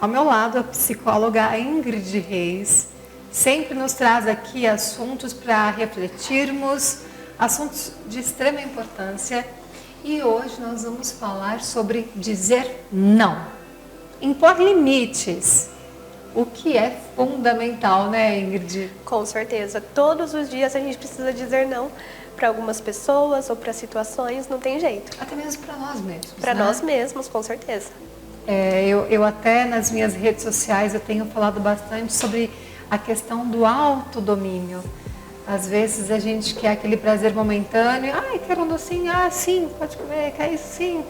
Ao meu lado, a psicóloga Ingrid Reis sempre nos traz aqui assuntos para refletirmos, assuntos de extrema importância. E hoje nós vamos falar sobre dizer não, impor limites, o que é fundamental, né, Ingrid? Com certeza. Todos os dias a gente precisa dizer não para algumas pessoas ou para situações, não tem jeito. Até mesmo para nós mesmos. Para nós mesmos, com certeza. Eu até nas minhas redes sociais eu tenho falado bastante sobre a questão do autodomínio. Às vezes a gente quer aquele prazer momentâneo, quero um docinho, sim, pode comer, quer isso, sim.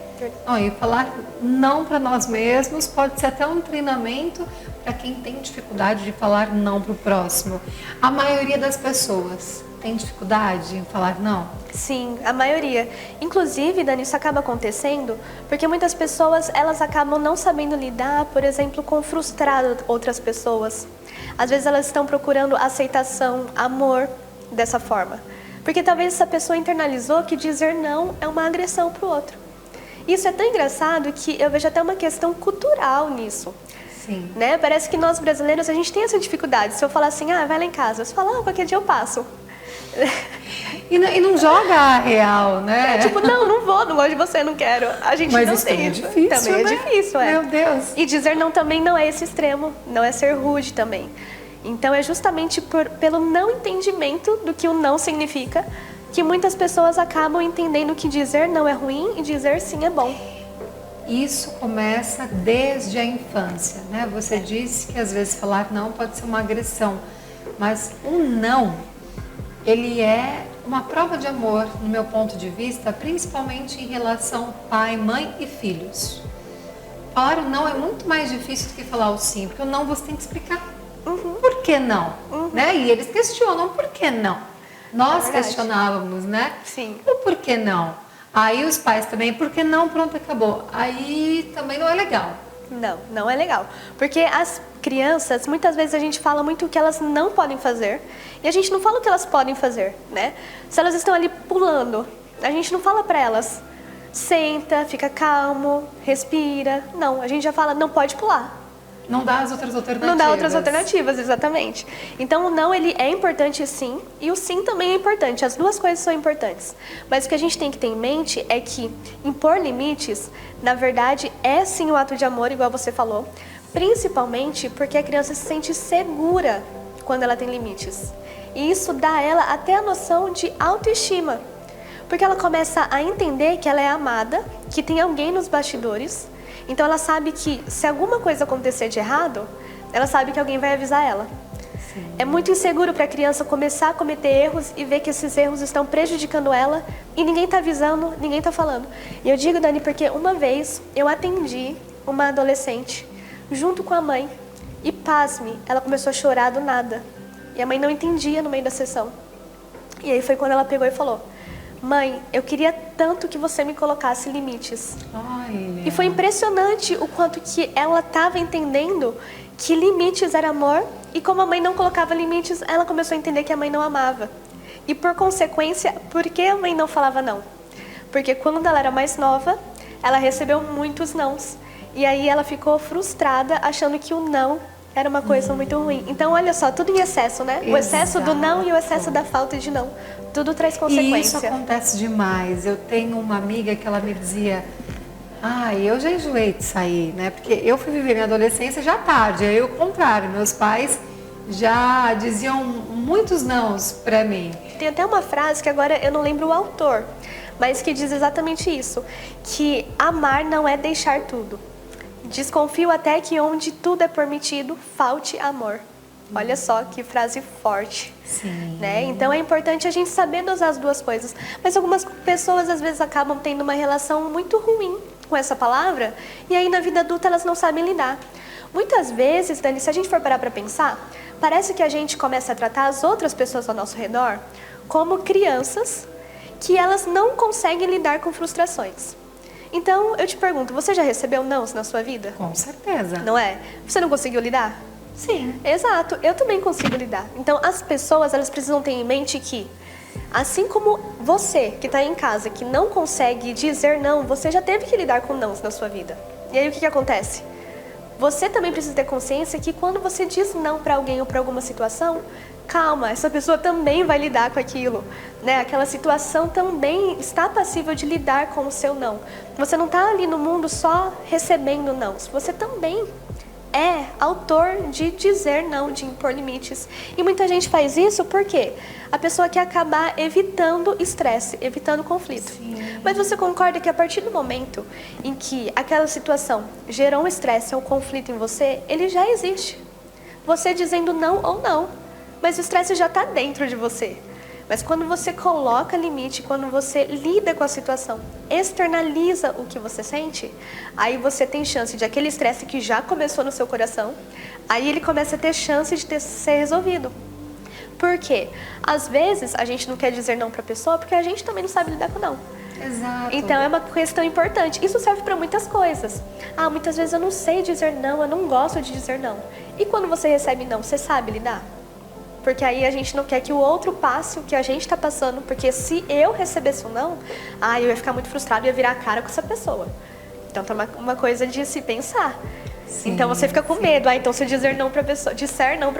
Não, e falar não para nós mesmos pode ser até um treinamento para quem tem dificuldade de falar não para o próximo. A maioria das pessoas tem dificuldade em falar não? Sim, a maioria. Inclusive, Dani, isso acaba acontecendo porque muitas pessoas, elas acabam não sabendo lidar, por exemplo, com frustrar outras pessoas. Às vezes elas estão procurando aceitação, amor dessa forma. Porque talvez essa pessoa internalizou que dizer não é uma agressão para o outro. Isso é tão engraçado que eu vejo até uma questão cultural nisso. Sim. Né? Parece que nós brasileiros, a gente tem essa dificuldade. Se eu falar assim, vai lá em casa, você fala, qualquer dia eu passo. E não joga a real, né? Não vou, não gosto de você, não quero. A gente Mas não isso tem também é difícil, também né? É difícil, é. Meu Deus. E dizer não também não é esse extremo, não é ser rude também. Então é justamente pelo não entendimento do que o não significa que muitas pessoas acabam entendendo que dizer não é ruim e dizer sim é bom. Isso começa desde a infância, né? Você disse que às vezes falar não pode ser uma agressão, mas um não, ele é uma prova de amor, no meu ponto de vista, principalmente em relação pai, mãe e filhos. Falar o não é muito mais difícil do que falar o sim, porque o não você tem que explicar. Por que não? Né? E eles questionam, por que não? Nós questionávamos, né? Sim. O por que não? Aí os pais também, por que não? Pronto, acabou. Aí também não é legal. Não é legal. Porque as crianças, muitas vezes a gente fala muito o que elas não podem fazer e a gente não fala o que elas podem fazer, né? Se elas estão ali pulando, a gente não fala para elas, senta, fica calmo, respira. Não, a gente já fala, não pode pular. Não dá as outras alternativas. Não dá outras alternativas, exatamente. Então o não, ele é importante sim, e o sim também é importante. As duas coisas são importantes. Mas o que a gente tem que ter em mente é que impor limites, na verdade, é sim um ato de amor, igual você falou. Principalmente porque a criança se sente segura quando ela tem limites. E isso dá a ela até a noção de autoestima. Porque ela começa a entender que ela é amada, que tem alguém nos bastidores. Então ela sabe que se alguma coisa acontecer de errado, ela sabe que alguém vai avisar ela. Sim. É muito inseguro para a criança começar a cometer erros e ver que esses erros estão prejudicando ela e ninguém está avisando, ninguém está falando. E eu digo, Dani, porque uma vez eu atendi uma adolescente junto com a mãe e, pasme, ela começou a chorar do nada. E a mãe não entendia no meio da sessão. E aí foi quando ela pegou e falou, mãe, eu queria tanto que você me colocasse limites. E foi impressionante o quanto que ela estava entendendo que limites era amor. E como a mãe não colocava limites, ela começou a entender que a mãe não amava. E por consequência, por que a mãe não falava não? Porque quando ela era mais nova, ela recebeu muitos nãos. E aí ela ficou frustrada, achando que o não era uma coisa muito ruim. Então, olha só, tudo em excesso, né? O excesso do não e o excesso da falta de não. Tudo traz consequência. E isso acontece demais. Eu tenho uma amiga que ela me dizia, eu já enjoei de sair, né? Porque eu fui viver minha adolescência já tarde. Aí o contrário, meus pais já diziam muitos nãos pra mim. Tem até uma frase que agora eu não lembro o autor, mas que diz exatamente isso. Que amar não é deixar tudo. Desconfio até que onde tudo é permitido, falte amor. Olha só que frase forte. Sim. Né? Então é importante a gente saber dosar as duas coisas. Mas algumas pessoas às vezes acabam tendo uma relação muito ruim com essa palavra e aí na vida adulta elas não sabem lidar. Muitas vezes, Dani, se a gente for parar para pensar, parece que a gente começa a tratar as outras pessoas ao nosso redor como crianças que elas não conseguem lidar com frustrações. Então, eu te pergunto, você já recebeu nãos na sua vida? Com certeza. Não é? Você não conseguiu lidar? Sim. Exato, eu também consigo lidar. Então, as pessoas, elas precisam ter em mente que, assim como você, que está em casa, que não consegue dizer não, você já teve que lidar com nãos na sua vida. E aí, o que acontece? você também precisa ter consciência que quando você diz não para alguém ou para alguma situação, calma, essa pessoa também vai lidar com aquilo, né? Aquela situação também está passível de lidar com o seu não. Você não está ali no mundo só recebendo não, você também é autor de dizer não, de impor limites. E muita gente faz isso porque a pessoa quer acabar evitando estresse, evitando conflito. Sim. Mas você concorda que a partir do momento em que aquela situação gerou um estresse ou um conflito em você, ele já existe. Você dizendo não ou não, mas o estresse já está dentro de você. Mas quando você coloca limite, quando você lida com a situação, externaliza o que você sente, aí você tem chance de aquele estresse que já começou no seu coração, aí ele começa a ter chance de ser resolvido. Por quê? Às vezes a gente não quer dizer não para a pessoa porque a gente também não sabe lidar com não. Exato. Então é uma questão importante. Isso serve para muitas coisas. Muitas vezes eu não sei dizer não, eu não gosto de dizer não. E quando você recebe não, você sabe lidar? Porque aí a gente não quer que o outro passe o que a gente está passando, porque se eu recebesse um não, eu ia ficar muito frustrado e ia virar a cara com essa pessoa. Então tá uma coisa de se pensar. Sim, então você fica com medo. Então se eu disser não para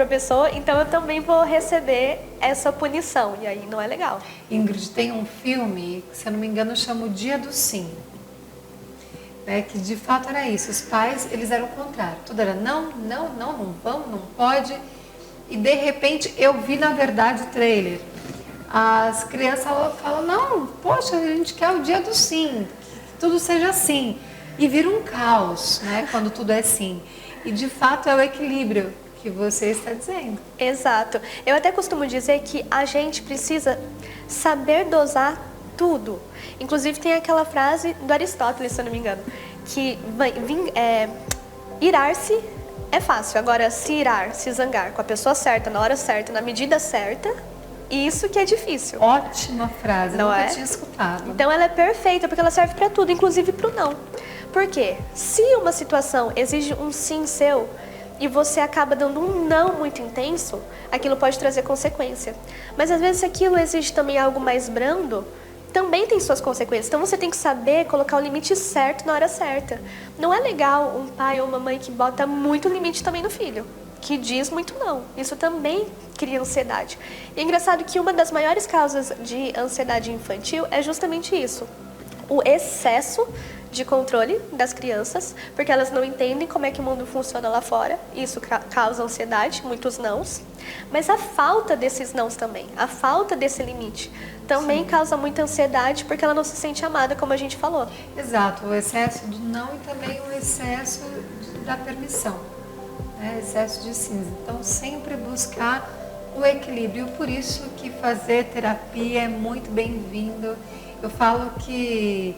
a pessoa, então eu também vou receber essa punição. E aí não é legal. Ingrid, tem um filme, que, se eu não me engano, chama O Dia do Sim. Né, que de fato era isso. Os pais, eles eram o contrário. Tudo era não vamos, não pode. E de repente eu vi na verdade o trailer. As crianças falam, não, poxa, a gente quer o dia do sim, que tudo seja assim. E vira um caos, né, quando tudo é sim. E de fato é o equilíbrio que você está dizendo. Exato. Eu até costumo dizer que a gente precisa saber dosar tudo. Inclusive tem aquela frase do Aristóteles, se eu não me engano, que irar-se é fácil, agora se irar, se zangar com a pessoa certa, na hora certa, na medida certa, isso que é difícil. Ótima frase, não nunca tinha escutado. Então ela é perfeita porque ela serve para tudo, inclusive para o não. Por quê? Se uma situação exige um sim seu e você acaba dando um não muito intenso, aquilo pode trazer consequência. Mas às vezes se aquilo exige também algo mais brando, também tem suas consequências. Então você tem que saber colocar o limite certo na hora certa. Não é legal um pai ou uma mãe que bota muito limite também no filho, que diz muito não. Isso também cria ansiedade. E é engraçado que uma das maiores causas de ansiedade infantil é justamente isso. O excesso de controle das crianças, porque elas não entendem como é que o mundo funciona lá fora. Isso causa ansiedade, muitos nãos. Mas a falta desses nãos também, a falta desse limite, também causa muita ansiedade, porque ela não se sente amada, como a gente falou. Exato, o excesso do não e também o excesso da permissão, né? Excesso de sim. Então, sempre buscar o equilíbrio. Por isso que fazer terapia é muito bem-vindo. Eu falo que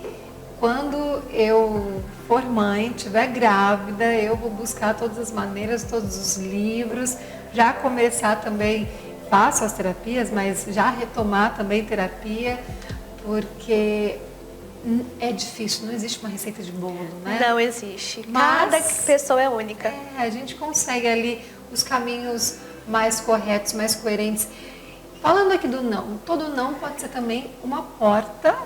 quando eu for mãe, estiver grávida, eu vou buscar todas as maneiras, todos os livros, já começar também, faço as terapias, mas já retomar também terapia, porque é difícil, não existe uma receita de bolo, né? Não existe. Mas, cada pessoa é única. A gente consegue ali os caminhos mais corretos, mais coerentes. Falando aqui do não, todo não pode ser também uma porta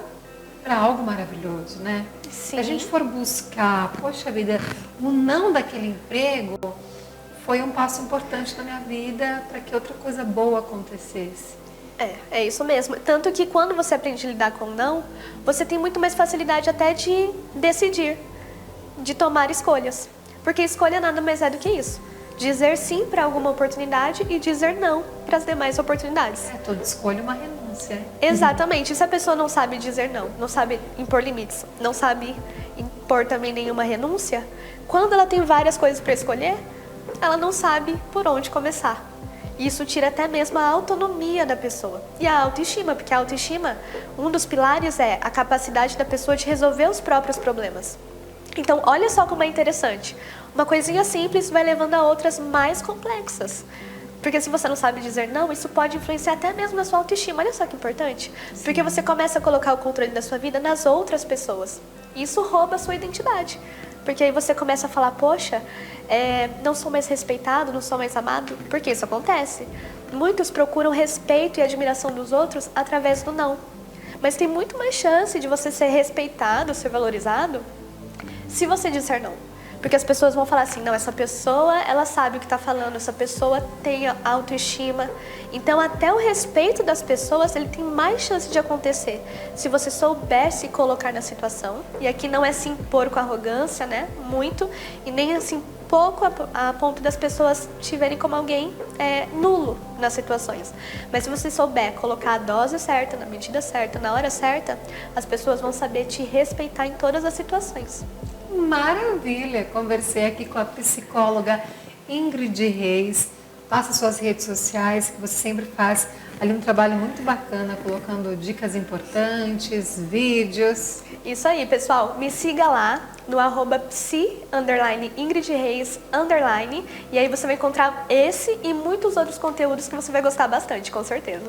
para algo maravilhoso, né? Sim. Se a gente for buscar, poxa vida, o não daquele emprego foi um passo importante na minha vida para que outra coisa boa acontecesse. É isso mesmo. Tanto que quando você aprende a lidar com o não, você tem muito mais facilidade até de decidir, de tomar escolhas. Porque escolha nada mais é do que isso. Dizer sim para alguma oportunidade e dizer não para as demais oportunidades. Toda escolha é uma renúncia. Exatamente. E se a pessoa não sabe dizer não, não sabe impor limites, não sabe impor também nenhuma renúncia, quando ela tem várias coisas para escolher, ela não sabe por onde começar. Isso tira até mesmo a autonomia da pessoa. E a autoestima, porque a autoestima, um dos pilares é a capacidade da pessoa de resolver os próprios problemas. Então, olha só como é interessante. Uma coisinha simples vai levando a outras mais complexas. Porque se você não sabe dizer não, isso pode influenciar até mesmo na sua autoestima. Olha só que importante. Sim. Porque você começa a colocar o controle da sua vida nas outras pessoas. Isso rouba a sua identidade. Porque aí você começa a falar, poxa, não sou mais respeitado, não sou mais amado. Porque isso acontece. Muitos procuram respeito e admiração dos outros através do não. Mas tem muito mais chance de você ser respeitado, ser valorizado, se você disser não. Porque as pessoas vão falar assim, não, essa pessoa, ela sabe o que está falando, essa pessoa tem autoestima. Então, até o respeito das pessoas, ele tem mais chance de acontecer se você souber se colocar na situação. E aqui não é se impor com arrogância, né? Muito. E nem assim, pouco a ponto das pessoas te verem como alguém nulo nas situações. Mas se você souber colocar a dose certa, na medida certa, na hora certa, as pessoas vão saber te respeitar em todas as situações. Maravilha! Conversei aqui com a psicóloga Ingrid Reis. Passa suas redes sociais, que você sempre faz ali um trabalho muito bacana, colocando dicas importantes, vídeos. Isso aí, pessoal. Me siga lá no @psi_Ingrid Reis_. E aí você vai encontrar esse e muitos outros conteúdos que você vai gostar bastante, com certeza.